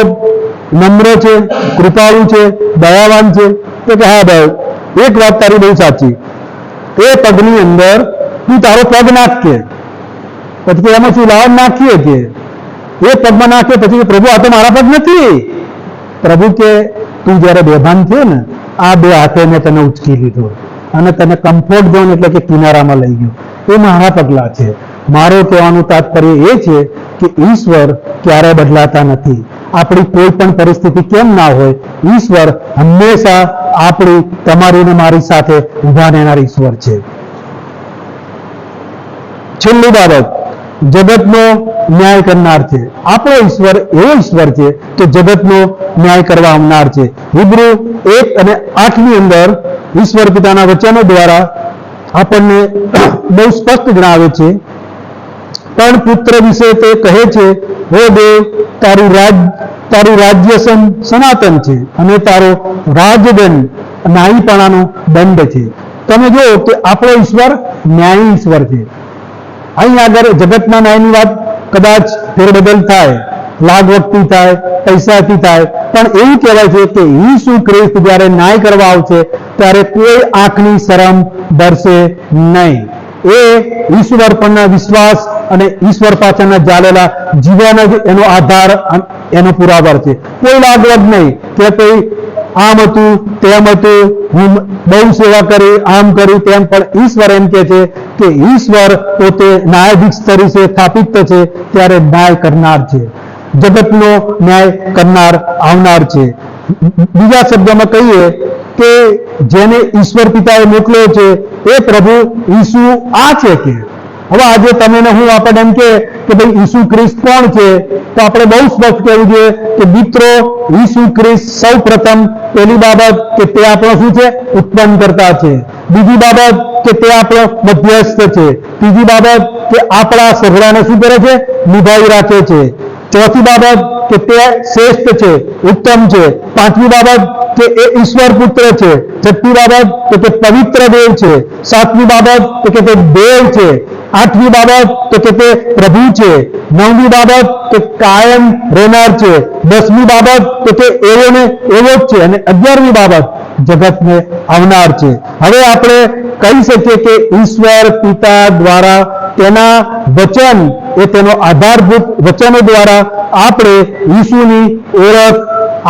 નમ્ર છે, કૃપાળુ છે, દયાવાન છે. તો કે હા ભાઈ, એક વાત તારી બહુ સાચી, એ પગની અંદર તું તારો પગ નાખ કે. પછી કે એમાં શું લાવ નાખીએ કે એ પગમાં નાખે. પછી પ્રભુ આ તો મારા પગ નથી. પ્રભુ કે તું જ્યારે બેભાન થયો ને, આ 2 હાથે મેં તને ઉચકી લીધો અને તને કમ્ફર્ટ ઝોન એટલે કે કિનારામાં લઈ ગયો. એ મારા પગલા છે. મારો કહેવાનું તાત્પર્ય એ છે કે ઈશ્વર ક્યારે બદલાતા નથી. આપણી કોઈ પણ પરિસ્થિતિ કેમ ના હોય, ઈશ્વર હંમેશા આપણી, તમારી ને મારી સાથે ઉભા રહેનાર ઈશ્વર છે. છેલ્લી બાબત, જગતનો ન્યાય કરનાર છે. આપણો ઈશ્વર એવો ઈશ્વર છે કે જગતનો ન્યાય કરવા આવનાર છે. હિબ્રુ 1 અને 8 ની અંદર ઈશ્વર પિતાના વચનો દ્વારા આપણને બહુ સ્પષ્ટ જણાવે છે. પણ પુત્ર વિશે તે કહે છે, હે દેવ, તારું રાજ્ય સનાતન છે અને તારો રાજદંડ ન્યાયીપણાનો દંડ છે. તમે જુઓ કે આપણો ઈશ્વર ન્યાયી ઈશ્વર છે. અહીં આગળ જગતના ન્યાયની વાત કદાચ ફેરબદલ થાય, લાગવગતી થાય, પૈસાથી થાય, પણ એવું કહેવાય છે કે ઈસુ ખ્રિસ્ત જ્યારે ન્યાય કરવા આવશે ત્યારે કોઈ આંખની શરમ ધરશે નહીં. એ ઈશ્વર પરના વિશ્વાસ અને ઈશ્વર પાછળના ચાલેલા જીવન જ એનો આધાર, એનો પુરાવા છે. કોઈ લાગવગ નહીં કે કોઈ આમ હતું તેમ હતું, હું બહુ સેવા કરી, આમ કર્યું તેમ. પણ ઈશ્વર એમ કહે છે કે ઈશ્વર પોતે ન્યાયાધીશ તરીકે સ્થાપિત છે, ત્યારે ન્યાય કરનાર છે, જગતનો ન્યાય કરનાર આવનાર છે. બીજા શબ્દમાં કહીએ કે જેને ઈશ્વર પિતાએ મોકલ્યો છે એ પ્રભુ ઈસુ આ છે. કે હવે આજે તમે ને હું આપણને એમ કે ભાઈ ઈસુ ખ્રિસ્ત કોણ છે, તો આપણે બહુ સ્પષ્ટ કહેવું જોઈએ કે મિત્રો, ઈસુ ખ્રિસ્ત સૌ પ્રથમ પહેલી બાબત કે તે આપણો શું છે? ઉત્પન્ન કરતા છે. બીજી બાબત કે તે આપણો મધ્યસ્થ છે. ત્રીજી બાબત કે આપણા સગડાને શું કરે છે? નિભાવી રાખે છે. ચોથી બાબત કે તે શ્રેષ્ઠ છે, ઉત્તમ છે. પાંચમી બાબત કે એ ઈશ્વર પુત્ર છે. છઠ્ઠી બાબત કે તે પવિત્ર દેવ છે. સાતમી બાબત કે તે દેવ છે. આઠમી બાબત કે તે પ્રભુ છે. નવમી બાબત કે કાયમ રહેનાર છે. 10મી બાબત કે એવો ને એવો જ છે. અને 11મી બાબત જગતને આવનાર છે. હવે આપણે કહી શકીએ કે ઈશ્વર પિતા દ્વારા તેના વચન એ તેનો આધારભૂત વચનો દ્વારા આપણે ઈસુની ઓળખ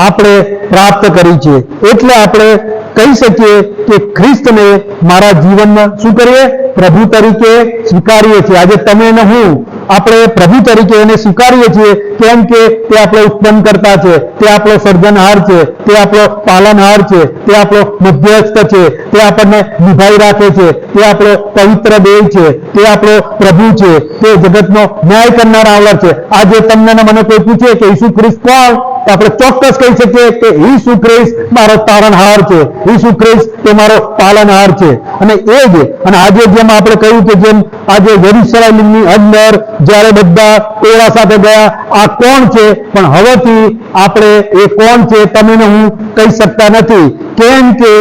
આપણે પ્રાપ્ત કરી છે. એટલે આપણે કહી શકીએ કે ખ્રિસ્તને મારા જીવનમાં શું કરીએ? પ્રભુ તરીકે સ્વીકારીએ છીએ. આજે તમે અને હું આપણે પ્રભુ તરીકે એને સ્વીકારીએ છીએ, કેમ કે તે આપણો ઉત્પન્ન કરતા છે, તે આપણો સર્જનહાર છે, તે આપણો પાલનહાર છે, તે આપણો મધ્યસ્થ છે, તે આપણને નિભાઈ રાખે છે, તે આપણો પવિત્ર દેવ છે, તે આપણો પ્રભુ છે, તે જગતનો ન્યાય કરનાર આવનાર છે. આજે તમને ને મને કોઈ પૂછે કે ઈસુ ખ્રિસ્ત કોણ, તો આપણે ચોક્કસ કહી શકીએ કે ઈસુ ખ્રિસ્ત મારો તારણહાર છે, ઈસુ ખ્રિસ્ત તે મારો પાલનહાર છે. અને એ જ અને આજે જેમ આપણે કહ્યું કે જેમ આજે યરૂશલેમની અંદર જ્યારે બધા ટોળા સાથે ગયા, આ કોણ છે? પણ હવેથી આપણે એ કોણ છે તમે ને હું કહી શકતા નથી, કેમ કે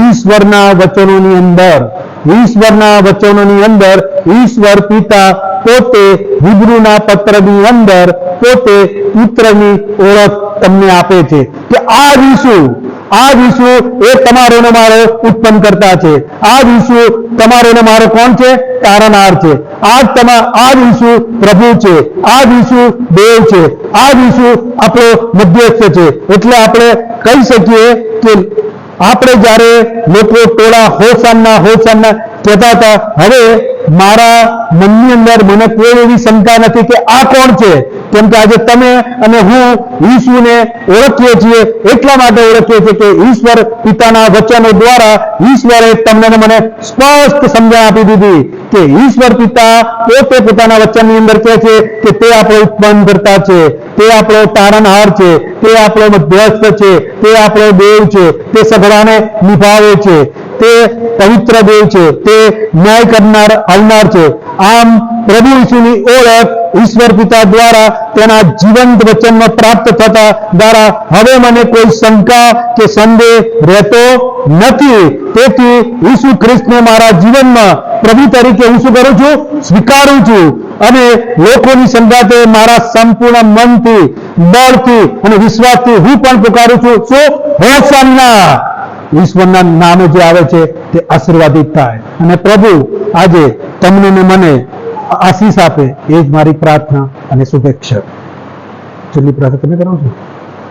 ઈશ્વરના વચનોની અંદર ઈશ્વર પિતા પોતે હિબ્રુના પત્રની અંદર પોતે પુત્રની ઓળખ તમને આપે છે કે આ ઈસુ એ તમારો ને મારો ઉત્પન્ન કરતા છે. આ ઈસુ તમારો ને મારો કોણ છે? તારણહાર છે. આ ઈસુ પ્રભુ છે. આ ઈસુ દેવ છે. આ ઈસુ આપણો મધ્યસ્થ છે. એટલે આપણે કહી શકીએ કે આપણે જ્યારે લોકો ટોળા હોશાના કહેતા હતા, હવે મારા મનની અંદર મને કોઈ એવી શંકા નથી કે આ કોણ છે, કેમ કે આજે તમે અને હું ઈસુને ઓળખીએ છીએ. એટલા માટે ઓળખીએ છીએ કે ઈશ્વર પિતાના વચનો દ્વારા ઈશ્વરે તમને ને મને સ્પષ્ટ સમજણ આપી દીધી કે ઈશ્વર પિતા પોતે પોતાના વચનની અંદર કહે છે કે તે આપણો ઉત્પન્ન કરતા છે, તે આપણો તારણહાર છે, તે આપણો મધ્યસ્થ છે, તે આપણો દેવ છે, તે સઘળાને નિભાવે છે, તે પવિત્ર દેવ છે, તે ન્યાય કરનાર આવનાર છે. આમ પ્રભુ ઈસુની ઓળખ ઈશ્વર પિતા દ્વારા તેના જીવંત વચનમાં પ્રાપ્ત થતા દ્વારા હવે મને કોઈ શંકા કે સંદેહ રહેતો નથી. તેથી ઈસુ ખ્રિસ્તને મારા જીવનમાં પ્રભુ તરીકે હું શું કરું છું? સ્વીકારું છું. અને લોકોની સંગાતે મારા સંપૂર્ણ મનથી, બળથી અને વિશ્વાસથી હું પણ પુકારું છું, શું? હોશાના! ઈશ્વરના નામે જે આવે છે તે આશીર્વાદિત થાય. અને પ્રભુ આજે તમને ને મને આશીષ આપે, એ જ મારી પ્રાર્થના અને શુભેચ્છા. છેલ્લી પ્રાર્થના તમે કરો છો?